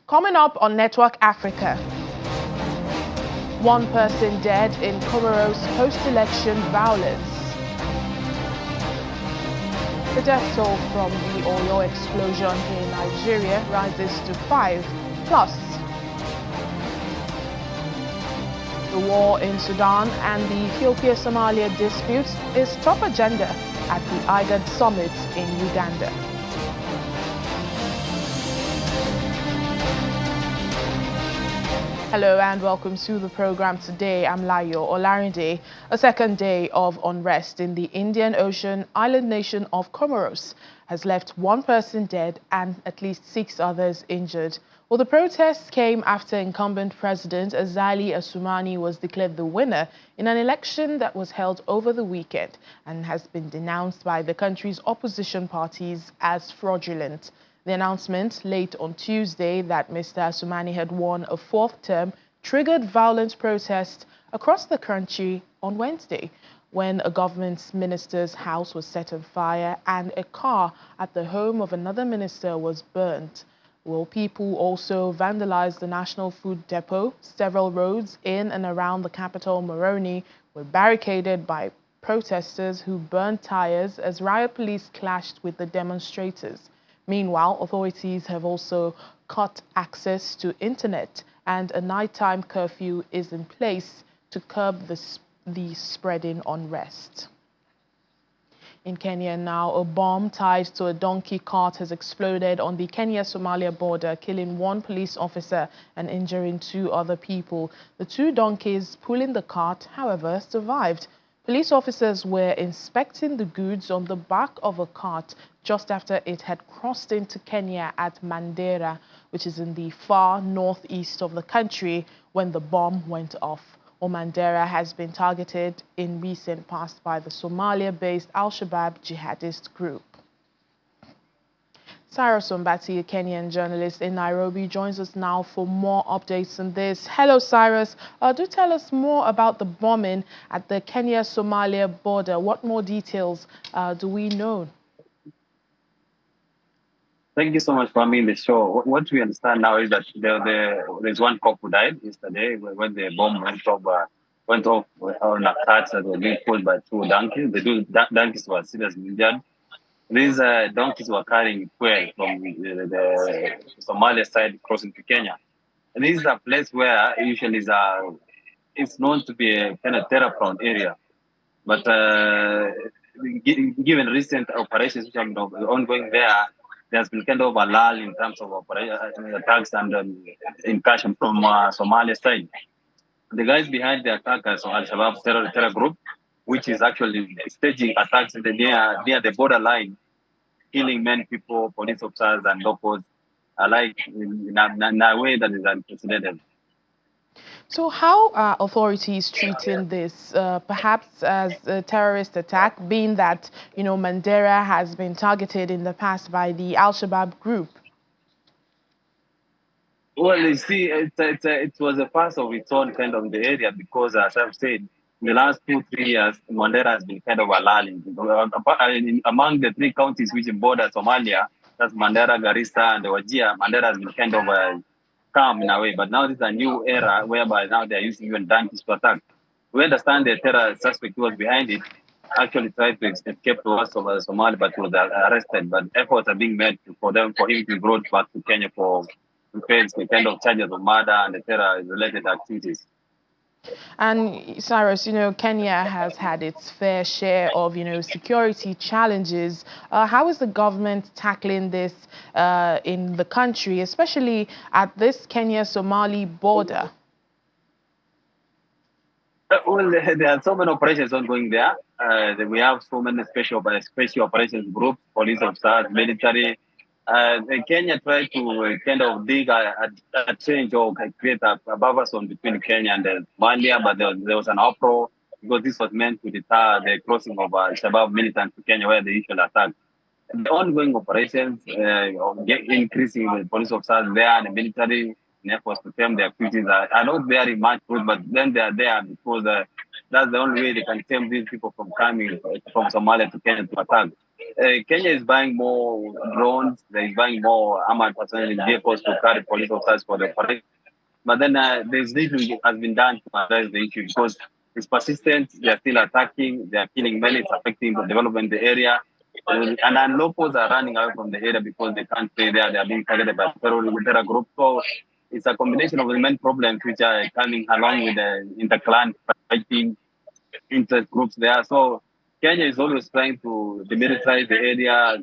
Coming up on Network Africa, one person dead in Comoros post-election violence. The death toll from the oil explosion in Nigeria rises to 5+. The war in Sudan and the Ethiopia-Somalia dispute is top agenda at the IGAD summit in Uganda. Hello and welcome to the program today. I'm Layo Olarinde. A second day of unrest in the Indian Ocean island nation of Comoros has left one person dead and at least 6 others injured. Well, the protests came after incumbent President Azali Assoumani was declared the winner in an election that was held over the weekend and has been denounced by the country's opposition parties as fraudulent. The announcement late on Tuesday that Mr. Assoumani had won a 4th term triggered violent protests across the country on Wednesday, when a government minister's house was set on fire and a car at the home of another minister was burnt. Well, people also vandalized the National Food Depot. Several roads in and around the capital, Moroni, were barricaded by protesters who burned tires as riot police clashed with the demonstrators. Meanwhile, authorities have also cut access to internet and a nighttime curfew is in place to curb the spreading unrest. In Kenya now, a bomb tied to a donkey cart has exploded on the Kenya-Somalia border, killing 1 police officer and injuring 2 other people. The 2 donkeys pulling the cart, however, survived. Police officers were inspecting the goods on the back of a cart just after it had crossed into Kenya at Mandera, which is in the far northeast of the country, when the bomb went off. Mandera has been targeted in recent past by the Somalia-based Al-Shabaab jihadist group. Cyrus Ombati, a Kenyan journalist in Nairobi, joins us now for more updates on this. Hello, Cyrus. Do tell us more about the bombing at the Kenya-Somalia border. What more details do we know? Thank you so much for being on the show. What we understand now is that there's 1 cop who died yesterday when the bomb went off on a cart that was being pulled by 2 donkeys. The 2 donkeys were seriously injured. These donkeys were carrying fuel from the Somalia side crossing to Kenya. And this is a place where usually it's known to be a kind of terror-prone area. But given recent operations which have been ongoing there, there's been kind of a lull in terms of attacks and incursion from Somalia side. The guys behind the attack are Al-Shabaab terror group, which is actually staging attacks near the borderline, killing many people, police officers and locals alike in a way that is unprecedented. So how are authorities treating this, perhaps as a terrorist attack, being that, Mandera has been targeted in the past by the Al-Shabaab group? Well, you see, it was a first of its own kind of in the area because, as I've said, in the last 2-3 years, Mandera has been kind of alarming. Among the 3 counties which border Somalia, that's Mandera, Garissa, and Wajir, Mandera has been kind of calm in a way. But now this is a new era whereby now they're using even donkeys to attack. We understand the terror suspect who was behind it actually tried to escape to us over Somalia, but was arrested. But efforts are being made for him to be brought back to Kenya to face the kind of charges of murder and the terror-related activities. And Cyrus, Kenya has had its fair share of, security challenges. How is the government tackling this in the country, especially at this Kenya-Somali border? Well, there are so many operations ongoing there. We have so many special operations groups, police officers, military. Kenya tried to kind of dig a change or create a buffer zone between Kenya and Somalia, but there was an uproar because this was meant to deter the crossing of Shabab militants to Kenya where they usually attack. The ongoing operations, increasing the police officers there and the military in efforts to tame their activities are not very much good, but then they are there because that's the only way they can tame these people from coming from Somalia to Kenya to attack. Kenya is buying more drones. They're buying more armored personnel vehicles to carry police officers for the operation. But then there's little has been done to address the issue because it's persistent. They are still attacking. They are killing men. It's affecting the development of the area. And then locals are running away from the area because they can't stay there. They are being targeted by terror groups. So it's a combination of the main problems which are coming along with the interclan fighting interest groups there. So Kenya is always trying to demilitarize the area,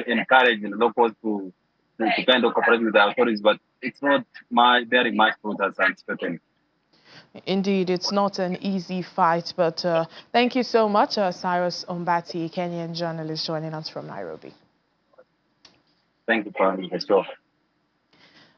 encourage the locals to kind of cooperate with the authorities, but it's not very much fruit as expected. Indeed, it's not an easy fight, but thank you so much, Cyrus Ombati, Kenyan journalist joining us from Nairobi. Thank you for having me. Sure.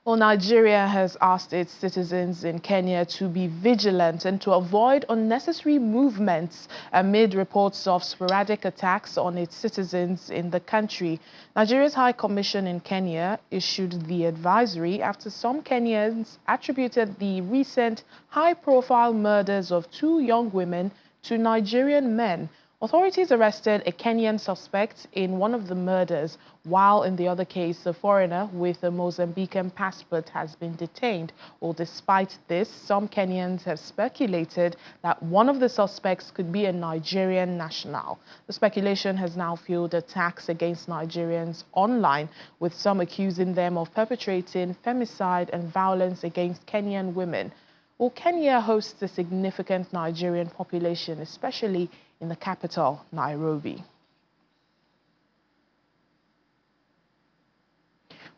Well, Nigeria has asked its citizens in Kenya to be vigilant and to avoid unnecessary movements amid reports of sporadic attacks on its citizens in the country. Nigeria's High Commission in Kenya issued the advisory after some Kenyans attributed the recent high-profile murders of two young women to Nigerian men. Authorities arrested a Kenyan suspect in one of the murders, while in the other case, a foreigner with a Mozambican passport has been detained. Well, despite this, some Kenyans have speculated that one of the suspects could be a Nigerian national. The speculation has now fueled attacks against Nigerians online, with some accusing them of perpetrating femicide and violence against Kenyan women. Well, Kenya hosts a significant Nigerian population, especially in the capital, Nairobi.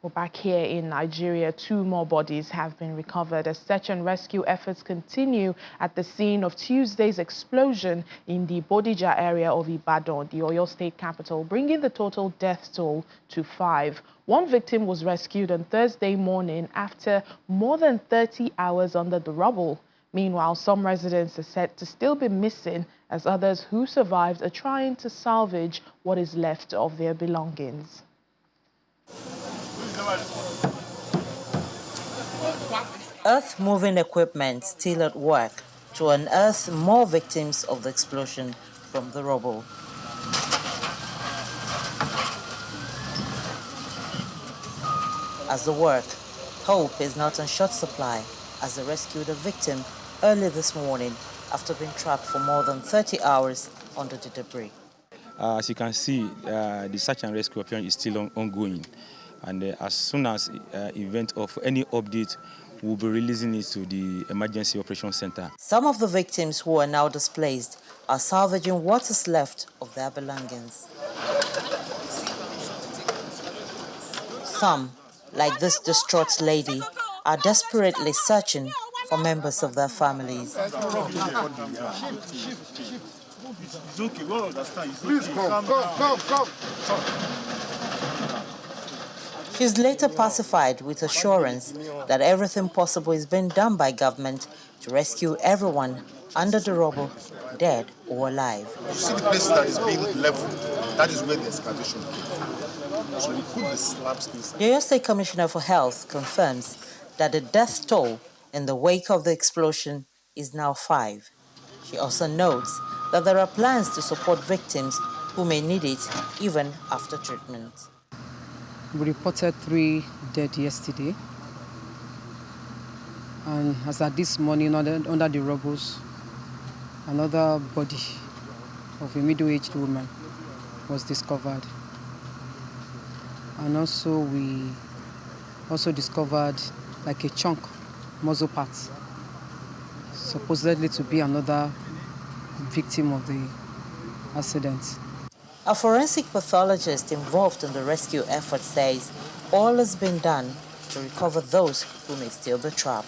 Well, back here in Nigeria, two more bodies have been recovered as search and rescue efforts continue at the scene of Tuesday's explosion in the Bodija area of Ibadan, the Oyo State capital, bringing the total death toll to 5. One victim was rescued on Thursday morning after more than 30 hours under the rubble. Meanwhile, some residents are said to still be missing as others who survived are trying to salvage what is left of their belongings. Earth-moving equipment still at work to unearth more victims of the explosion from the rubble. As the work, hope is not on short supply as they rescued a victim early this morning after being trapped for more than 30 hours under the debris. As you can see, the search and rescue operation is still ongoing. And as soon as event of any update, we'll be releasing it to the Emergency Operations Center. Some of the victims who are now displaced are salvaging what is left of their belongings. Some, like this distraught lady, are desperately searching for members of their families. It's okay, we understand. Please come. She's later pacified with assurance that everything possible is being done by government to rescue everyone under the rubble, dead or alive. You see the place that is being leveled, that is where the excavation came. So we put the slabs inside. The Oyo State Commissioner for Health confirms that the death toll in the wake of the explosion is now 5. She also notes that there are plans to support victims who may need it even after treatment. We reported 3 dead yesterday, and as at this morning, under the rubble, another body of a middle-aged woman was discovered. And also we discovered like a chunk, muzzle part, supposedly to be another victim of the accident. A forensic pathologist involved in the rescue effort says all has been done to recover those who may still be trapped.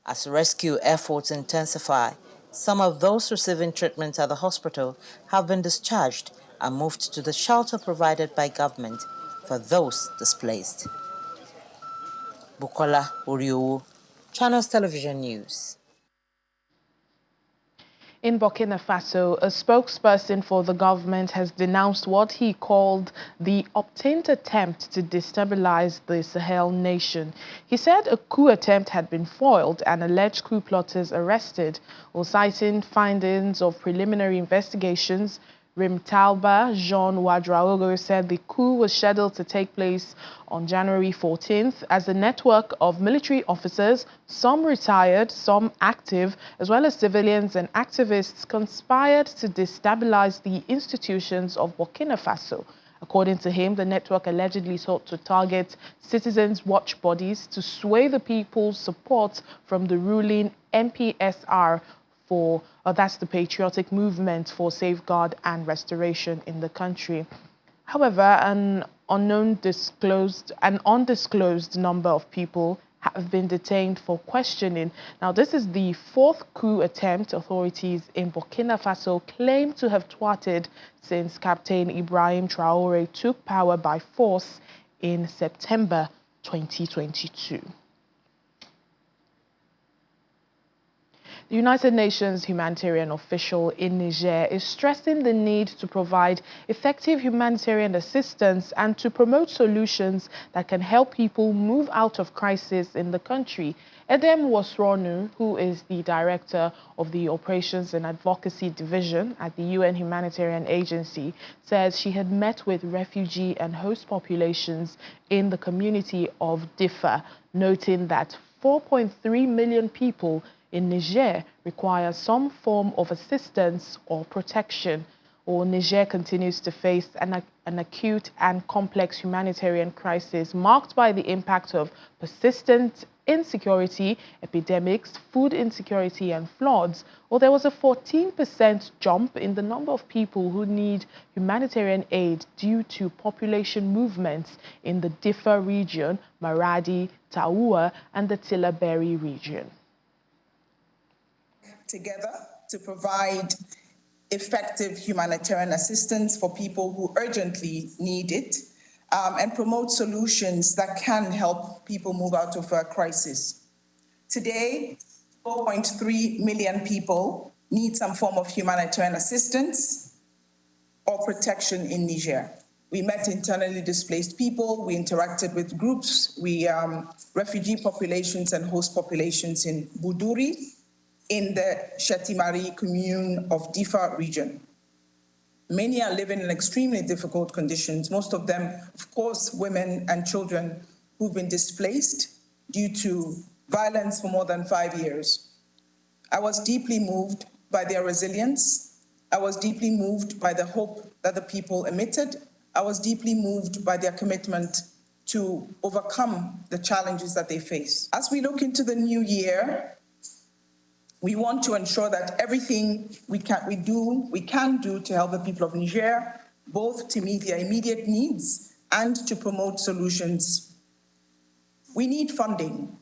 As rescue efforts intensify, some of those receiving treatment at the hospital have been discharged and moved to the shelter provided by government for those displaced. Bukola Oriowo, Channels Television News. In Burkina Faso, a spokesperson for the government has denounced what he called the obtained attempt to destabilize the Sahel nation. He said a coup attempt had been foiled and alleged coup plotters arrested, while citing findings of preliminary investigations. Rimtalba Jean Ouedraogo said the coup was scheduled to take place on January 14th as a network of military officers, some retired, some active, as well as civilians and activists, conspired to destabilize the institutions of Burkina Faso. According to him, the network allegedly sought to target citizens' watch bodies to sway the people's support from the ruling MPSR that's the Patriotic Movement for Safeguard and Restoration in the country. However, an undisclosed number of people have been detained for questioning. Now, this is the fourth coup attempt authorities in Burkina Faso claim to have thwarted since Captain Ibrahim Traoré took power by force in September 2022. The United Nations humanitarian official in Niger is stressing the need to provide effective humanitarian assistance and to promote solutions that can help people move out of crisis in the country. Edem Wasronu, who is the director of the Operations and Advocacy Division at the UN Humanitarian Agency, says she had met with refugee and host populations in the community of Diffa, noting that 4.3 million people in Niger require some form of assistance or protection. Or Niger continues to face an acute and complex humanitarian crisis marked by the impact of persistent insecurity, epidemics, food insecurity and floods. Well, there was a 14% jump in the number of people who need humanitarian aid due to population movements in the Diffa region, Maradi, Taoua and the Tillaberi region. Together to provide effective humanitarian assistance for people who urgently need it and promote solutions that can help people move out of a crisis. Today, 4.3 million people need some form of humanitarian assistance or protection in Niger. We met internally displaced people, we interacted with groups, refugee populations and host populations in Buduri, in the Chetimari commune of Diffa region. Many are living in extremely difficult conditions, most of them, of course, women and children who've been displaced due to violence for more than 5 years. I was deeply moved by their resilience. I was deeply moved by the hope that the people emitted. I was deeply moved by their commitment to overcome the challenges that they face. As we look into the new year, we want to ensure that everything we can do to help the people of Niger, both to meet their immediate needs and to promote solutions. We need funding,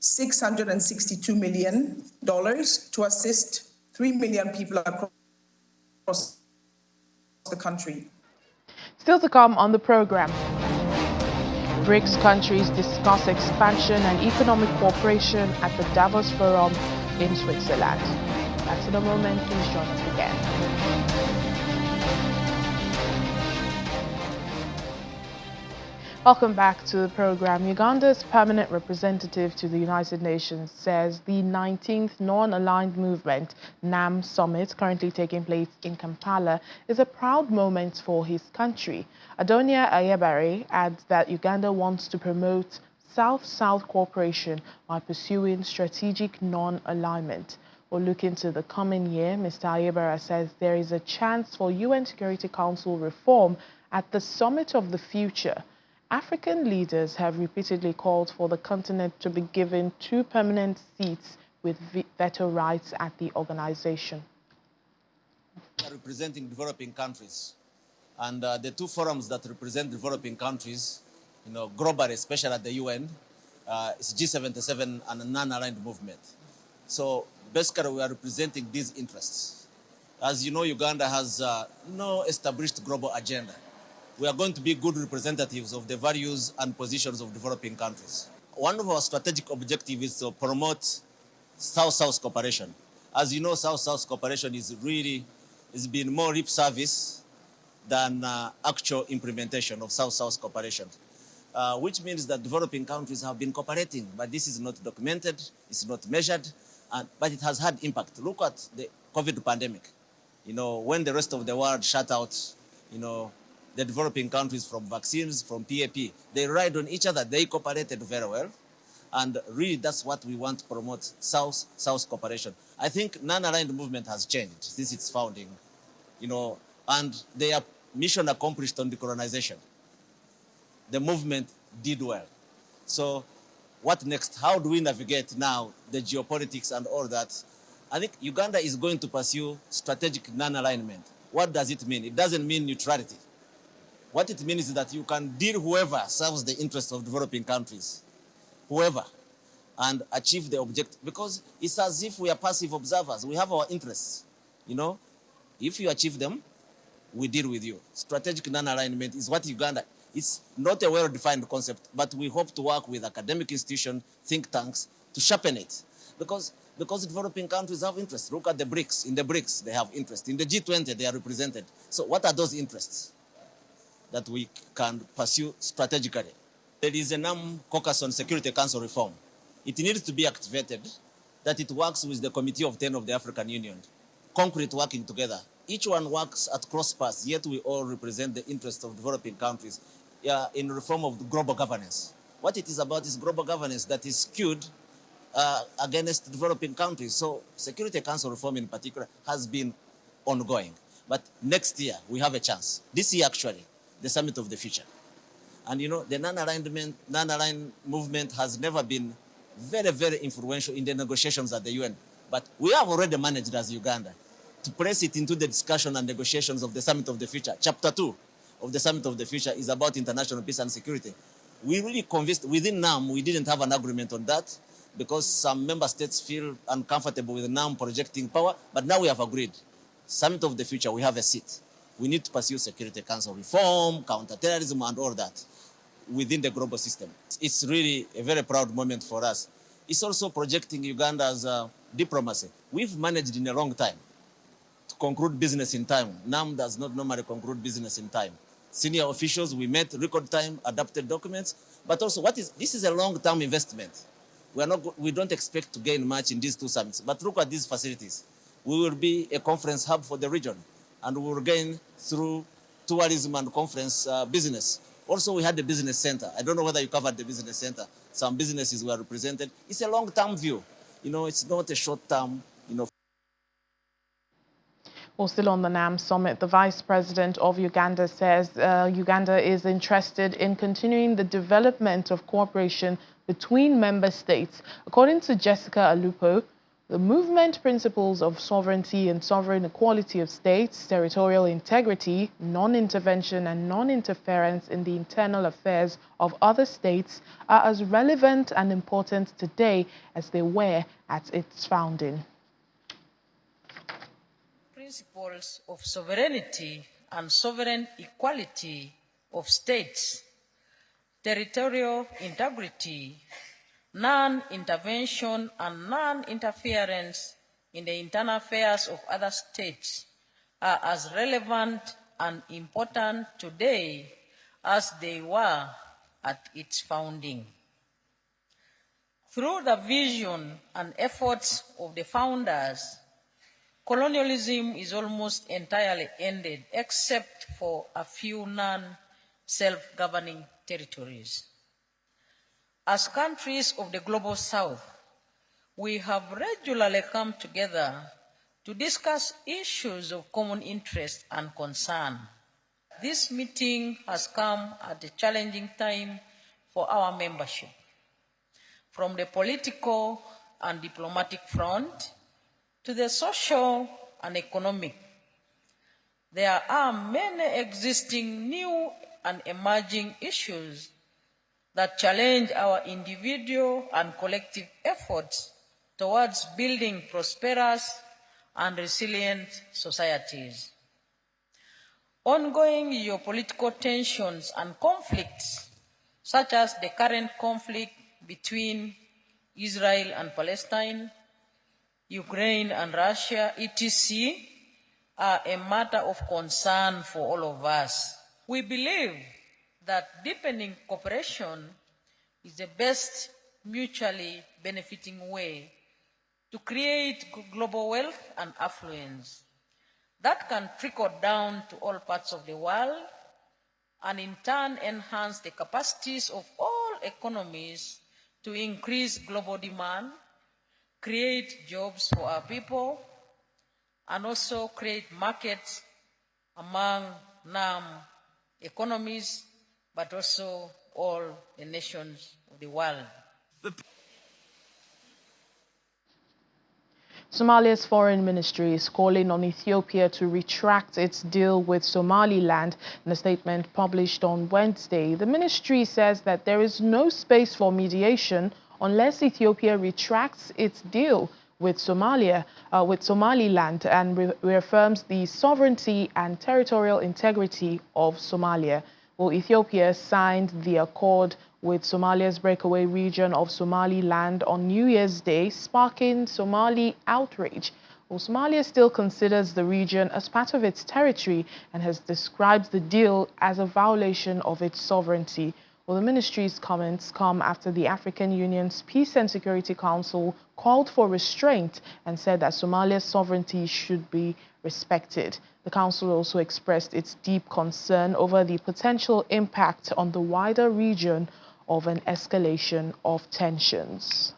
$662 million to assist 3 million people across the country. Still to come on the program. BRICS countries discuss expansion and economic cooperation at the Davos Forum in Switzerland. Back in a moment, please join us again. Welcome back to the program. Uganda's permanent representative to the United Nations says the 19th Non-Aligned Movement NAM Summit, currently taking place in Kampala, is a proud moment for his country. Adonia Ayebare adds that Uganda wants to promote South-South cooperation while pursuing strategic non-alignment. Or looking to the coming year, Mr. Ayebare says there is a chance for UN Security Council reform at the Summit of the Future. African leaders have repeatedly called for the continent to be given 2 permanent seats with veto rights at the organization. We are representing developing countries, and the 2 forums that represent developing countries, globally, especially at the UN, is G77 and a non-aligned movement. So basically, we are representing these interests. As you know, Uganda has no established global agenda. We are going to be good representatives of the values and positions of developing countries. One of our strategic objectives is to promote South-South cooperation. As you know, South-South cooperation is been more lip service than actual implementation of South-South cooperation, which means that developing countries have been cooperating, but this is not documented, it's not measured, but it has had impact. Look at the COVID pandemic. You know, when the rest of the world shut out, you know, the developing countries from vaccines, from PAP, they relied on each other, they cooperated very well. And really, that's what we want to promote, South-South cooperation. I think non-aligned movement has changed since its founding, you know, and their mission accomplished on decolonization. The movement did well. So what next? How do we navigate now the geopolitics and all that? I think Uganda is going to pursue strategic non-alignment. What does it mean? It doesn't mean neutrality. What it means is that you can deal whoever serves the interests of developing countries, whoever, and achieve the objective. Because it's as if we are passive observers. We have our interests, you know. If you achieve them, we deal with you. Strategic non-alignment is what Uganda, it's not a well-defined concept, but we hope to work with academic institutions, think tanks, to sharpen it. Because developing countries have interests. Look at the BRICS. In the BRICS, they have interest. In the G20, they are represented. So what are those interests that we can pursue strategically? There is a NAM caucus on Security Council reform. It needs to be activated, that it works with the Committee of 10 of the African Union, concrete working together. Each one works at cross paths, yet we all represent the interests of developing countries in reform of the global governance. What it is about is global governance that is skewed against developing countries. So Security Council reform in particular has been ongoing. But next year, we have a chance. This year, actually, the Summit of the Future. And you know, the non-aligned movement has never been very, very influential in the negotiations at the UN. But we have already managed as Uganda to place it into the discussion and negotiations of the Summit of the Future. Chapter 2 of the Summit of the Future is about international peace and security. We really convinced, within NAM, we didn't have an agreement on that because some member states feel uncomfortable with NAM projecting power, but now we have agreed. Summit of the Future, we have a seat. We need to pursue Security Council reform, counterterrorism, and all that within the global system. It's really a very proud moment for us. It's also projecting Uganda's diplomacy. We've managed in a long time to conclude business in time. NAM does not normally conclude business in time. Senior officials, we met record time, adapted documents, but also this is a long-term investment. We don't expect to gain much in these two summits, but look at these facilities. We will be a conference hub for the region, and we will gain through tourism and conference business. Also, we had the business center. I don't know whether you covered the business center. Some businesses were represented. It's a long-term view. You know, it's not a short-term, you know. Well, still on the NAM summit, the Vice President of Uganda says Uganda is interested in continuing the development of cooperation between member states. According to Jessica Alupo, the movement principles of sovereignty and sovereign equality of states, territorial integrity, non-intervention and non-interference in the internal affairs of other states are as relevant and important today as they were at its founding. Principles of sovereignty and sovereign equality of states, territorial integrity, non-intervention and non-interference in the internal affairs of other states are as relevant and important today as they were at its founding. Through the vision and efforts of the founders, colonialism is almost entirely ended, except for a few non-self-governing territories. As countries of the Global South, we have regularly come together to discuss issues of common interest and concern. This meeting has come at a challenging time for our membership. From the political and diplomatic front to the social and economic, there are many existing new and emerging issues that challenge our individual and collective efforts towards building prosperous and resilient societies. Ongoing geopolitical tensions and conflicts, such as the current conflict between Israel and Palestine, Ukraine and Russia, etc., are a matter of concern for all of us. We believe that deepening cooperation is the best mutually benefiting way to create global wealth and affluence that can trickle down to all parts of the world and in turn enhance the capacities of all economies to increase global demand, create jobs for our people, and also create markets among economies, but also all the nations of the world. Somalia's foreign ministry is calling on Ethiopia to retract its deal with Somaliland. In a statement published on Wednesday, the ministry says that there is no space for mediation unless Ethiopia retracts its deal with Somaliland and reaffirms the sovereignty and territorial integrity of Somalia. Well, Ethiopia signed the accord with Somalia's breakaway region of Somaliland on New Year's Day, sparking Somali outrage. Well, Somalia still considers the region as part of its territory and has described the deal as a violation of its sovereignty. Well, the ministry's comments come after the African Union's Peace and Security Council called for restraint and said that Somalia's sovereignty should be respected. The council also expressed its deep concern over the potential impact on the wider region of an escalation of tensions.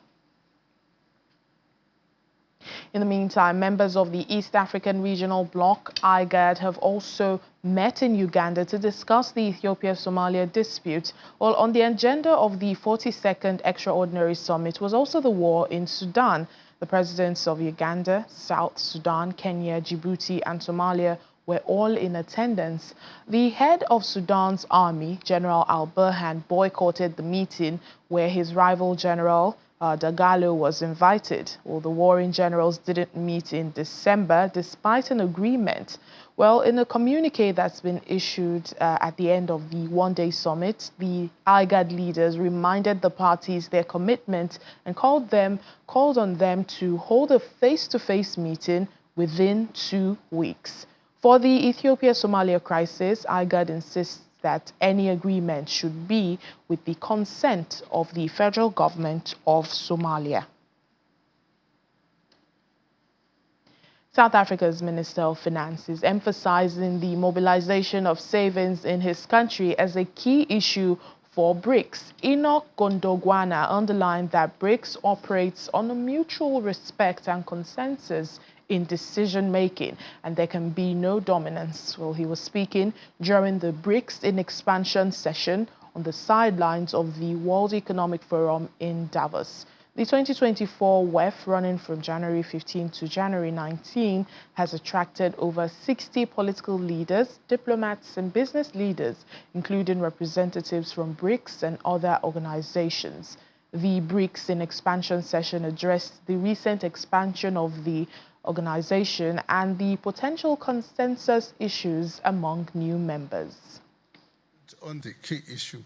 In the meantime, members of the East African Regional Bloc, IGAD, have also met in Uganda to discuss the Ethiopia-Somalia dispute. While on the agenda of the 42nd Extraordinary Summit was also the war in Sudan. The presidents of Uganda, South Sudan, Kenya, Djibouti, and Somalia were all in attendance. The head of Sudan's army, General al-Burhan, boycotted the meeting where his rival General Dagalo was invited. Well, the warring generals didn't meet in December despite an agreement. Well, in a communique that's been issued at the end of the one-day summit, the IGAD leaders reminded the parties their commitment and called on them to hold a face-to-face meeting within 2 weeks. For the Ethiopia-Somalia crisis, IGAD insists that any agreement should be with the consent of the federal government of Somalia. South Africa's Minister of Finance is emphasizing the mobilization of savings in his country as a key issue for BRICS. Enoch Gondogwana underlined that BRICS operates on a mutual respect and consensus in decision-making, and there can be no dominance. Well, he was speaking during the BRICS in expansion session on the sidelines of the World Economic Forum in Davos. The 2024 WEF, running from January 15 to January 19, has attracted over 60 political leaders, diplomats, and business leaders, including representatives from BRICS and other organizations. The BRICS in expansion session addressed the recent expansion of the organization and the potential consensus issues among new members. On the key issue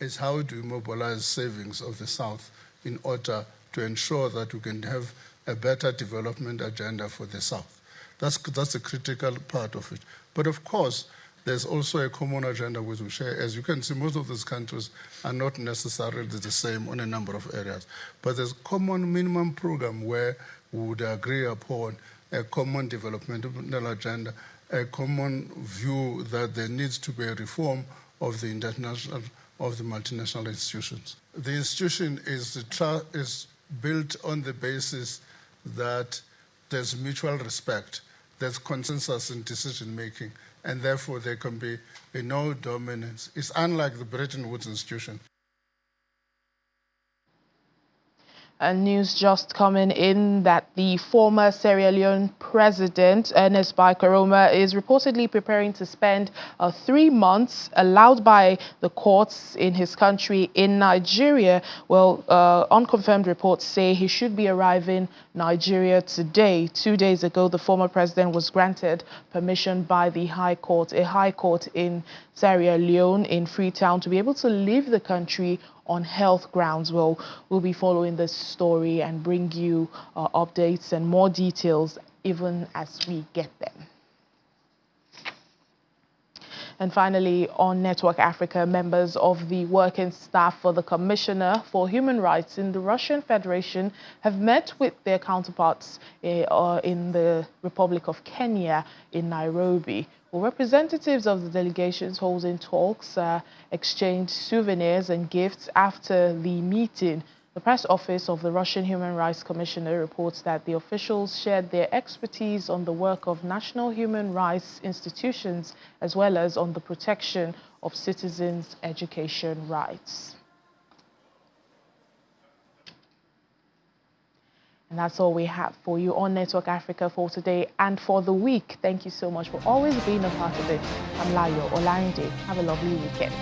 is how do we mobilize savings of the South in order to ensure that we can have a better development agenda for the South. That's a critical part of it. But of course, there's also a common agenda which we share. As you can see, most of these countries are not necessarily the same on a number of areas. But there's a common minimum program where we would agree upon a common developmental agenda, a common view that there needs to be a reform of the multinational institutions. The institution is built on the basis that there's mutual respect, there's consensus in decision-making, and therefore there can be no dominance. It's unlike the Bretton Woods institution. And news just coming in that the former Sierra Leone president, Ernest Bai Koroma, is reportedly preparing to spend 3 months allowed by the courts in his country in Nigeria. Well, unconfirmed reports say he should be arriving Nigeria today. 2 days ago, the former president was granted permission by the High Court, a High Court in Sierra Leone in Freetown to be able to leave the country on health grounds. Well, we'll be following this story and bring you updates and more details even as we get them. And finally, on Network Africa, members of the working staff for the Commissioner for Human Rights in the Russian Federation have met with their counterparts in the Republic of Kenya in Nairobi. Well, representatives of the delegations holding talks exchanged souvenirs and gifts after the meeting. The press office of the Russian Human Rights Commissioner reports that the officials shared their expertise on the work of national human rights institutions as well as on the protection of citizens' education rights. And that's all we have for you on Network Africa for today and for the week. Thank you so much for always being a part of it. I'm Layo Olarinde. Have a lovely weekend.